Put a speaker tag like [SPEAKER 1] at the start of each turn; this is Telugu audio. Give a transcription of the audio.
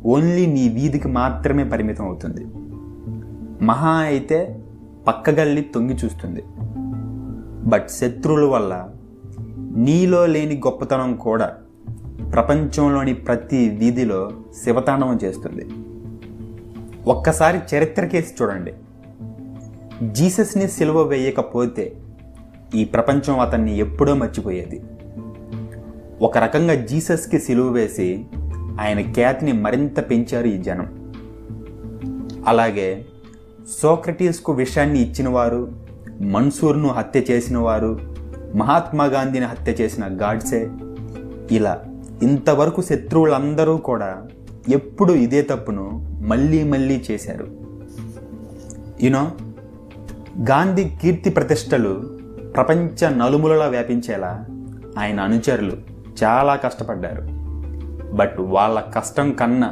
[SPEAKER 1] ఓన్లీ నీ వీధికి మాత్రమే పరిమితం అవుతుంది. మహా అయితే పక్కగల్లి తొంగి చూస్తుంది. బట్ శత్రువుల వల్ల నీలో లేని గొప్పతనం కూడా ప్రపంచంలోని ప్రతి వీధిలో శివతాండవం చేస్తుంది. ఒక్కసారి చరిత్ర కేసి చూడండి. జీసస్ని సిలువ వేయకపోతే ఈ ప్రపంచం అతన్ని ఎప్పుడో మర్చిపోయేది. ఒక రకంగా జీసస్కి సిలువ వేసి ఆయన ఖ్యాతిని మరింత పెంచారు ఈ జనం. అలాగే సోక్రటీస్కు విషయాన్ని ఇచ్చినవారు, మన్సూర్ను హత్య చేసిన వారు, మహాత్మా గాంధీని హత్య చేసిన గాడ్సే, ఇలా ఇంతవరకు శత్రువులందరూ కూడా ఎప్పుడు ఇదే తప్పును మళ్ళీ మళ్ళీ చేశారు. గాంధీ కీర్తి ప్రతిష్టలు ప్రపంచ నలుమూలలా వ్యాపించేలా ఆయన అనుచరులు చాలా కష్టపడ్డారు. బట్ వాళ్ళ కష్టం కన్నా